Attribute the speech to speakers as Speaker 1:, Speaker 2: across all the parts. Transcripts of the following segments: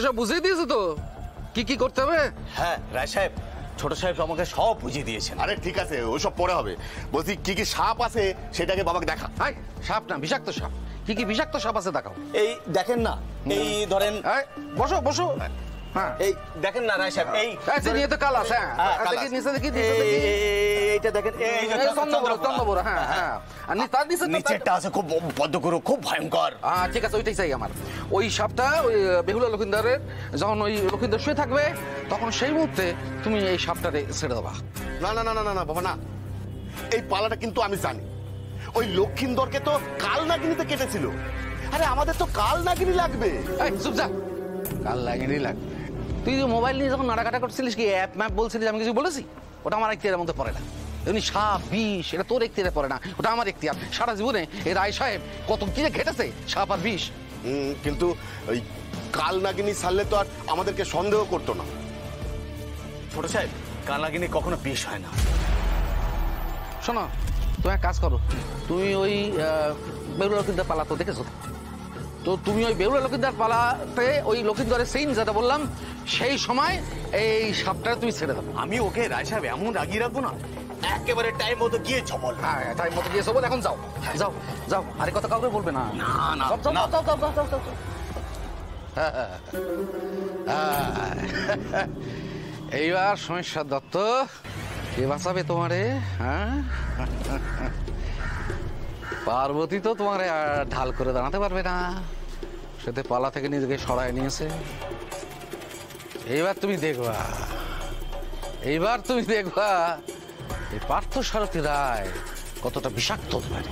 Speaker 1: সব বুঝিয়ে দিয়েছে তো কি কি করতে হবে?
Speaker 2: হ্যাঁ রায় সাহেব, ছোট সাহেব আমাকে সব বুঝিয়ে দিয়েছেন।
Speaker 3: আরে ঠিক আছে, ওইসব পরে হবে। বলছি কি কি সাপ আছে সেটাকে বাবাকে দেখা।
Speaker 1: হাই, সাপ না, বিষাক্ত সাপ। কি কি বিষাক্ত সাপ আছে দেখাও।
Speaker 2: এই দেখেন না, এই ধরেন,
Speaker 1: বসো বসো। হ্যাঁ,
Speaker 2: এই দেখেন না রায় সাহেব, এই
Speaker 1: নিয়ে তো কাল আছে। দেখি নিচে, দেখি
Speaker 2: এইটা দেখেন, এই
Speaker 1: চন্দ্রবোরা। হ্যাঁ হ্যাঁ, আর তার নিচে
Speaker 2: নিচেরটা আছে খুব বদ্ধকর, খুব ভয়ঙ্কর।
Speaker 1: ঠিক আছে, ওইটাই চাই আমার। ওই সাপটা ওই বেহুলা লক্ষিন্দারের যখন ওই লক্ষিন্দার শুয়ে থাকবে তখন সেই মুহূর্তে তুমি এই সাপটারে ছেড়ে দেবা।
Speaker 3: না না না না না বাবা না, এই পালাটা কিন্তু আমি জানি। ওই লক্ষিন্দরকে তো কাল নাগিনীতে কেটেছিল। আরে আমাদের তো কাল নাগিনী লাগবে।
Speaker 1: চুপ যা, কাল নাগিনী লাগবে? তুই মোবাইল নিয়ে যখন নাড়াকাটা করছিলিস কি অ্যাপ ম্যাপ বলছিলিস, আমি কিছু বলেছি? ওটা আমার এখতিয়ারের মধ্যে পড়ে না। এমনি সাপ বিষ এটা তোর এখতিয়ারে পড়ে না, ওটা আমার এখতিয়ার। সারা জীবনে এই রায় সাহেব কত কি ঘেটেছে সাপ আর বিষ।
Speaker 3: কিন্তু ওই কাল নাগিনী ছাড়লে তো আর আমাদেরকে সন্দেহ করতো না।
Speaker 2: ছোট সাহেব, কাল নাগিনী কখনো বিষ হয় না।
Speaker 1: শোনো, তুমি এক কাজ করো, তুমি ওই বেহুলা লক্ষিন্দার পালা তো দেখেছো তো, তুমি ওই বেহুলা লক্ষিন্দার পালাতে ওই লক্ষিন্দরের সিন যেটা বললাম সেই সময় এই সাপটা তুমি ছেড়ে দাও।
Speaker 2: আমি ওকে রায় সাহেব এমন রাগিয়ে রাখবো না, একেবারে টাইম মতো গিয়ে ছবল।
Speaker 1: হ্যাঁ, টাইম মতো গিয়ে ছবল। এখন যাও যাও যাও, আরে কথা কাউকে বলবে না।
Speaker 2: না না,
Speaker 1: এইবার সমস্যা দত্ত কে বাঁচাবে তোমারে? হ্যাঁ, পার্বতী তো তোমারে ঢাল করে দাঁড়াতে পারবে না, সেতে পালা থেকে নিজেকে সরায় নিয়েছে। এইবার তুমি দেখবা, এইবার তুমি দেখবা এই পার্থ সারথী রায় কতটা বিষাক্ত হতে পারে।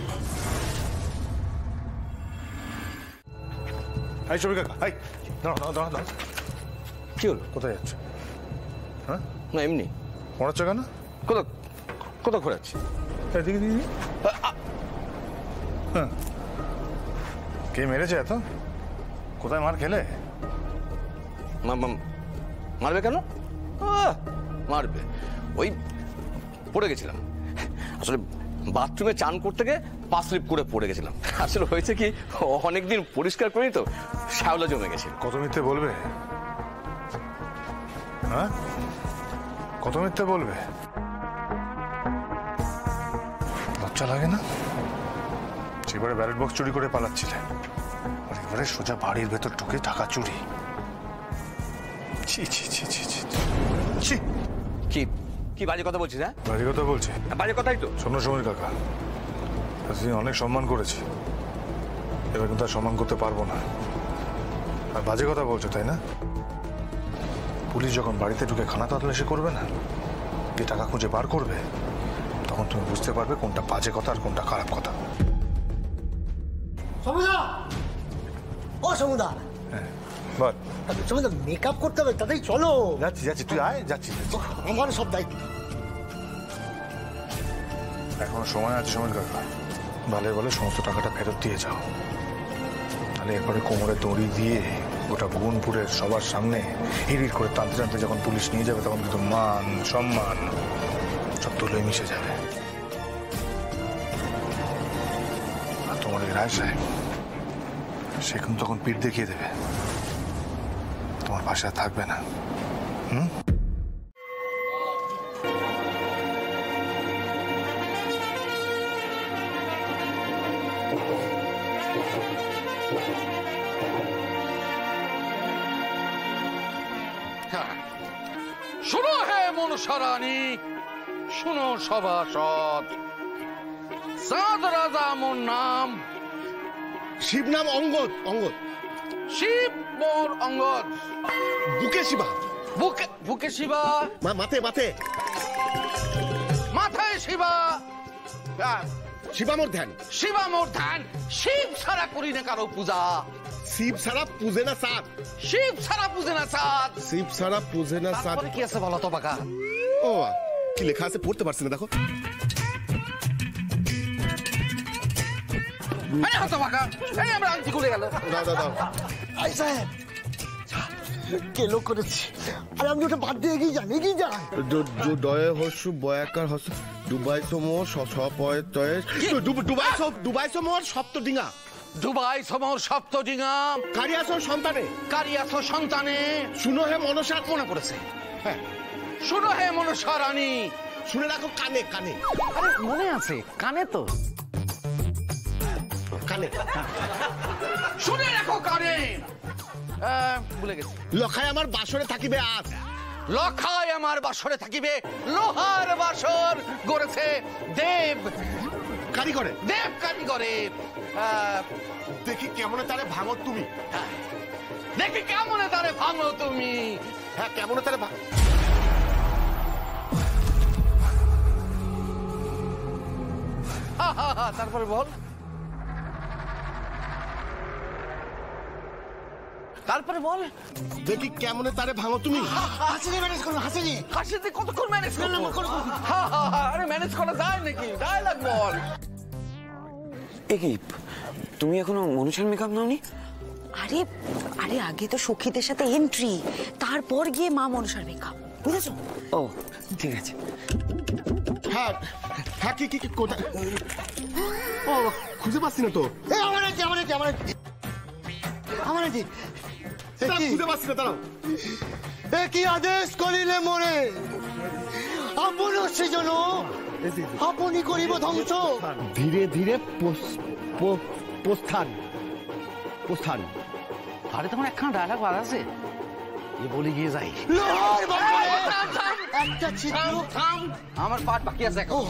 Speaker 4: কি হলো, কোথায় যাচ্ছ? হ্যাঁ
Speaker 2: না এমনি।
Speaker 4: পড়াচ্ছ কেন?
Speaker 2: কোথাও ঘোরাচ্ছি।
Speaker 4: এদিকে দিদি। হ্যাঁ, কে মেরেছে এত? কোথায় মার খেলে?
Speaker 2: মারবে কেন? মারবে, ওই পড়ে গেছিলাম আসলে, বাথরুমে চান করতে গিয়ে পা স্লিপ করে পড়ে গেছিলাম। আসলে হয়েছে কি, অনেকদিন পরিষ্কার করিনি তো, শ্যাওলা জমে গেছিল।
Speaker 4: কত মিথ্যে বলবে? হ্যাঁ, কত মিথ্যে বলবে? লজ্জা লাগে না? সেবারে ব্যালট বক্স চুরি করে পালাচ্ছিলে, আর এবারে সোজা বাড়ির ভেতর ঢুকে টাকা চুরি। ছি ছি ছি ছি ছি ছি।
Speaker 2: কি কি বাজে কথা বলছিস? হ্যাঁ,
Speaker 4: বাজে কথা বলছি?
Speaker 2: বাজে কথাই তো।
Speaker 4: শোনো সমীর কাকা, অনেক সম্মান করেছি, এবার কিন্তু আর সম্মান করতে পারবো না। আর বাজে কথা বলছো তাই না? পুলিশ যখন বাড়িতে ঢুকে খানা তল্লাশি করবে না, গিয়ে টাকা খুঁজে বার করবে, তখন তুমি বুঝতে পারবে কোনটা বাজে কথা আর কোনটা খারাপ কথা।
Speaker 5: সমুদা, ও সমুদা।
Speaker 4: হ্যাঁ বল।
Speaker 5: সমুদা, মেকআপ করতে হবে, তাতেই চলো।
Speaker 4: যাচ্ছি যাচ্ছি, তুই আয়। যাচ্ছি।
Speaker 5: আমার সব দায়িত্ব।
Speaker 4: এখনো সময় আছে সমীর কাকা, ভালো বলে সমস্ত টাকাটা ফেরত দিয়ে যাও, তাহলে এরপরে কোমরে দড়ি দিয়ে গোটা ভুবনপুরের সবার সামনে হিড় করে টানতে টানতে যখন পুলিশ নিয়ে যাবে, তখন কিন্তু মান সম্মান সব তুলে মিশে যাবে। আর তোমার এই রায় সাহেব, সে কিন্তু তখন পিঠ দেখিয়ে দেবে, তোমার পাশে থাকবে না।
Speaker 1: শোনো হে মনসা রানী, শোনো সভাসদ, চাঁদ রাজা মোর নাম,
Speaker 3: শিব নাম অঙ্গদ। অঙ্গদ
Speaker 1: শিব মোর অঙ্গদ।
Speaker 3: বুকে শিবা।
Speaker 1: বুকে শিবা,
Speaker 3: মাথে মাথে
Speaker 1: মাথায় শিবা।
Speaker 3: শিবা মোর ধ্যান।
Speaker 1: শিবা মোর ধ্যান। শিব ছাড়া করি না কারো পূজা।
Speaker 3: শিব ছাড়া পূজে না চাঁদ।
Speaker 1: শিব ছাড়া পূজে না চাঁদ।
Speaker 3: শিব ছাড়া পূজে না চাঁদ।
Speaker 1: কি আছে বলো তো বাকা?
Speaker 3: ও কি লেখা আছে পড়তে পারছি না, দেখো।
Speaker 1: আমরা আংটি খুলে গেল।
Speaker 3: দাও দাও দাও।
Speaker 5: আই সাহেব, কেলো করেছি, আর আমি ওটা বাদ দিয়ে এগিয়ে যান, এগিয়ে যান।
Speaker 3: ডয়ে হসু বয়াকার হসু ডুবাই সমো স পয় তয়ে ডুবাই সমোর সপ্ত ডিঙা।
Speaker 1: ডুবাই সমর সপ্তজিঙা
Speaker 3: কারিয়াসর সন্তানে
Speaker 1: কারিয়াথ সন্তানে
Speaker 3: শুনো হে মনসার
Speaker 1: মনে পড়েছে।
Speaker 3: হ্যাঁ
Speaker 1: শুনো হে মনসা রানী।
Speaker 3: শুনে রাখো কানে কানে
Speaker 1: আরে মনে আছে, কানে তো।
Speaker 3: কানে
Speaker 1: শুনে রাখো কানে। ভুলে গেছি।
Speaker 3: লখায় আমার বাসরে থাকিবে আজ।
Speaker 1: লখায় আমার বাসরে থাকিবে লোহার বাসর গড়েছে দেব
Speaker 3: কারিগরে
Speaker 1: দেব কারিগরে।
Speaker 3: দেখি কেমনে তারে ভাঙো তুমি।
Speaker 1: দেখি কেমনে তারে ভাঙো তুমি।
Speaker 3: হ্যাঁ কেমনে তারে
Speaker 1: তারপরে বল, তারপরে বল।
Speaker 3: দেখি কেমনে তারে ভাঙো তুমি।
Speaker 5: হাসিনি ম্যানেজ করো, হাসিনি।
Speaker 1: হাসিতে কতক্ষণ ম্যানেজ করবো? আরে ম্যানেজ করা যায় নাকি? ডায়লগ বল।
Speaker 6: এ কি, তুমি এখনো মনুষের মেকআপ নাওনি?
Speaker 7: আরে আরে আগে তো সখীদের সাথে এন্ট্রি, তারপর গিয়ে মা মনসার মেকআপ, বুঝেছো?
Speaker 6: ও ঠিক আছে।
Speaker 3: হ্যাঁ হ্যাঁ কি কি কি কোথায়? ও খুঁজে পাচ্ছি না তো।
Speaker 5: এই আমার আছে, আমার আছে, আমার আছে, আমার আছে।
Speaker 3: খুঁজে পাচ্ছি না, দাঁড়াও।
Speaker 5: এ কি আদেশ করিলে মোরে, আপন সৃজন আপনি করিব ধ্বংস। ধীরে ধীরে প্রস্থান প্রস্থান।
Speaker 1: আরে তোমার একখানা ডায়লগ বাদ আছে, এ বলে গিয়ে যাই।
Speaker 5: লোহার বাসরে একটা ছিদ্র।
Speaker 1: আমার পাঠ বাকি আছে এখন।